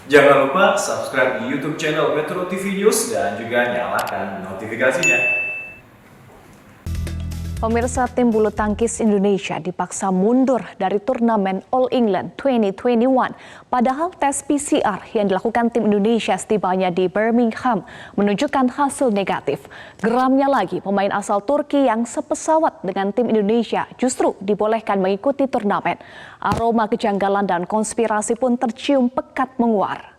Jangan lupa subscribe di YouTube channel Metro TV News dan juga nyalakan notifikasinya. Pemirsa, tim bulu tangkis Indonesia dipaksa mundur dari turnamen All England 2021. Padahal tes PCR yang dilakukan tim Indonesia setibanya di Birmingham menunjukkan hasil negatif. Geramnya lagi, pemain asal Turki yang sepesawat dengan tim Indonesia justru dibolehkan mengikuti turnamen. Aroma kejanggalan dan konspirasi pun tercium pekat menguar.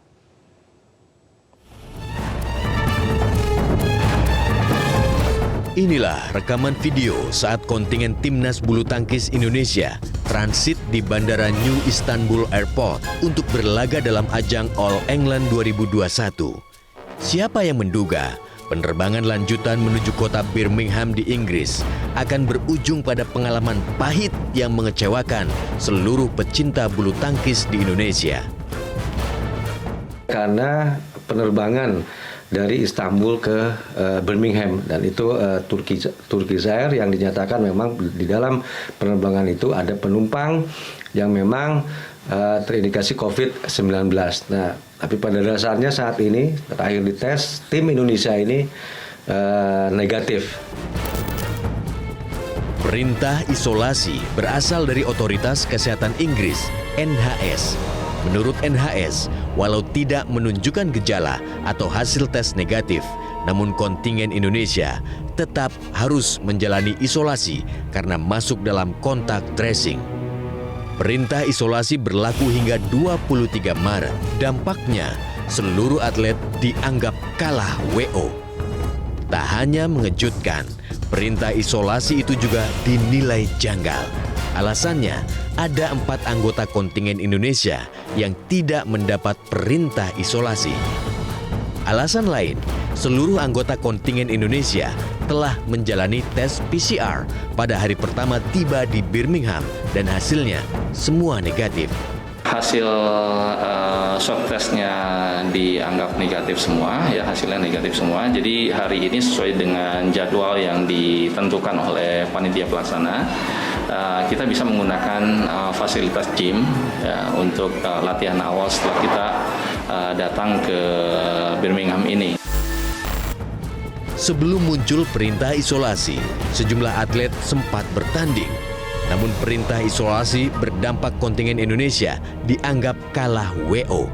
Inilah rekaman video saat kontingen timnas bulu tangkis Indonesia transit di Bandara New Istanbul Airport untuk berlaga dalam ajang All England 2021. Siapa yang menduga penerbangan lanjutan menuju kota Birmingham di Inggris akan berujung pada pengalaman pahit yang mengecewakan seluruh pecinta bulu tangkis di Indonesia. Karena penerbangan dari Istanbul ke Birmingham, dan itu Turkish Air yang dinyatakan memang di dalam penerbangan itu ada penumpang yang memang terindikasi COVID-19. Nah, tapi pada dasarnya saat ini terakhir dites tim Indonesia ini negatif. Perintah isolasi berasal dari Otoritas Kesehatan Inggris, NHS. Menurut NHS, walau tidak menunjukkan gejala atau hasil tes negatif, namun kontingen Indonesia tetap harus menjalani isolasi karena masuk dalam kontak tracing. Perintah isolasi berlaku hingga 23 Maret. Dampaknya, seluruh atlet dianggap kalah WO. Tak hanya mengejutkan, perintah isolasi itu juga dinilai janggal. Alasannya, ada 4 anggota kontingen Indonesia yang tidak mendapat perintah isolasi. Alasan lain, seluruh anggota kontingen Indonesia telah menjalani tes PCR pada hari pertama tiba di Birmingham dan hasilnya semua negatif. Hasil swab testnya dianggap negatif semua, ya hasilnya negatif semua. Jadi hari ini sesuai dengan jadwal yang ditentukan oleh panitia pelaksana, kita bisa menggunakan fasilitas gym ya, untuk latihan awal setelah kita datang ke Birmingham ini. Sebelum muncul perintah isolasi, sejumlah atlet sempat bertanding. Namun perintah isolasi berdampak kontingen Indonesia dianggap kalah WO.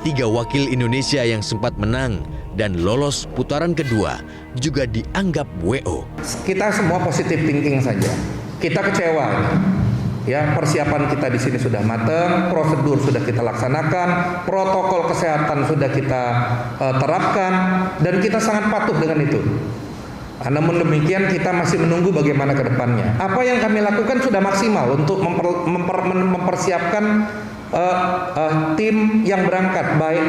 3 wakil Indonesia yang sempat menang dan lolos putaran kedua juga dianggap WO. Kita semua positive thinking saja. Kita kecewa. Ya, persiapan kita di sini sudah matang, prosedur sudah kita laksanakan, protokol kesehatan sudah kita terapkan, dan kita sangat patuh dengan itu. Namun demikian kita masih menunggu bagaimana ke depannya. Apa yang kami lakukan sudah maksimal untuk mempersiapkan tim yang berangkat, baik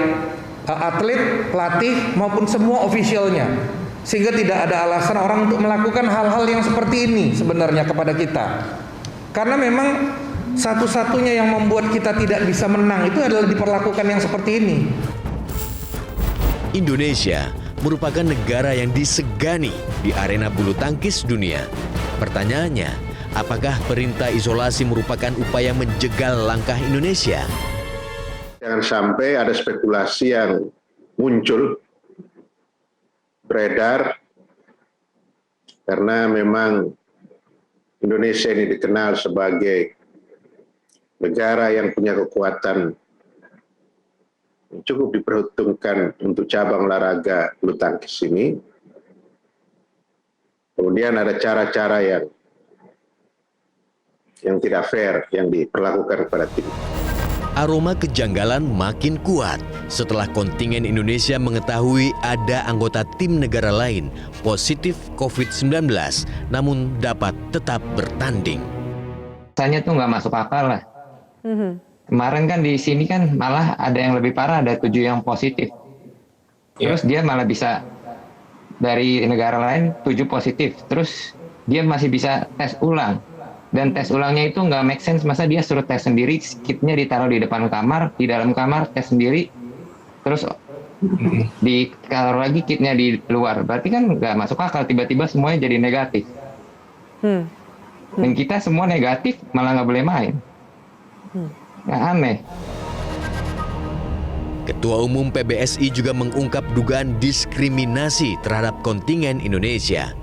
atlet, pelatih maupun semua ofisialnya. Sehingga tidak ada alasan orang untuk melakukan hal-hal yang seperti ini sebenarnya kepada kita. Karena memang satu-satunya yang membuat kita tidak bisa menang itu adalah diperlakukan yang seperti ini. Indonesia merupakan negara yang disegani di arena bulu tangkis dunia. Pertanyaannya, apakah perintah isolasi merupakan upaya menjegal langkah Indonesia? Jangan sampai ada spekulasi yang muncul, beredar, karena memang Indonesia ini dikenal sebagai negara yang punya kekuatan cukup diperhitungkan untuk cabang olahraga bulu tangkis ini. Kemudian ada cara-cara yang tidak fair yang diperlakukan kepada tim. Aroma kejanggalan makin kuat setelah kontingen Indonesia mengetahui ada anggota tim negara lain positif COVID-19 namun dapat tetap bertanding. Rasanya tuh nggak masuk akal lah. Kemarin kan di sini kan malah ada yang lebih parah, ada 7 yang positif. Terus dia malah bisa dari negara lain 7 positif. Terus dia masih bisa tes ulang. Dan tes ulangnya itu nggak make sense. Masa dia suruh tes sendiri, kitnya ditaruh di depan kamar, di dalam kamar tes sendiri. Terus ditaruh lagi kitnya di luar. Berarti kan nggak masuk akal, tiba-tiba semuanya jadi negatif. Dan kita semua negatif malah nggak boleh main. Aneh. Ketua Umum PBSI juga mengungkap dugaan diskriminasi terhadap kontingen Indonesia.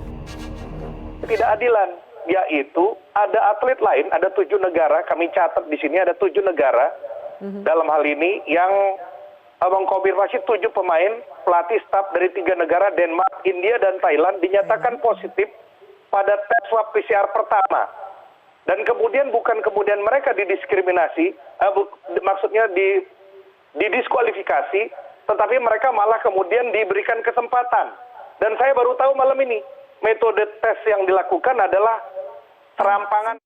Ketidakadilan, yaitu ada atlet lain, ada 7 negara, kami catat di sini ada 7 negara dalam hal ini yang mengkonfirmasi 7 pemain, pelatih staf dari 3 negara, Denmark, India, dan Thailand, dinyatakan positif pada tes swab PCR pertama. Dan kemudian bukan kemudian mereka didiskriminasi, maksudnya didiskualifikasi, tetapi mereka malah kemudian diberikan kesempatan. Dan saya baru tahu malam ini, metode tes yang dilakukan adalah serampangan.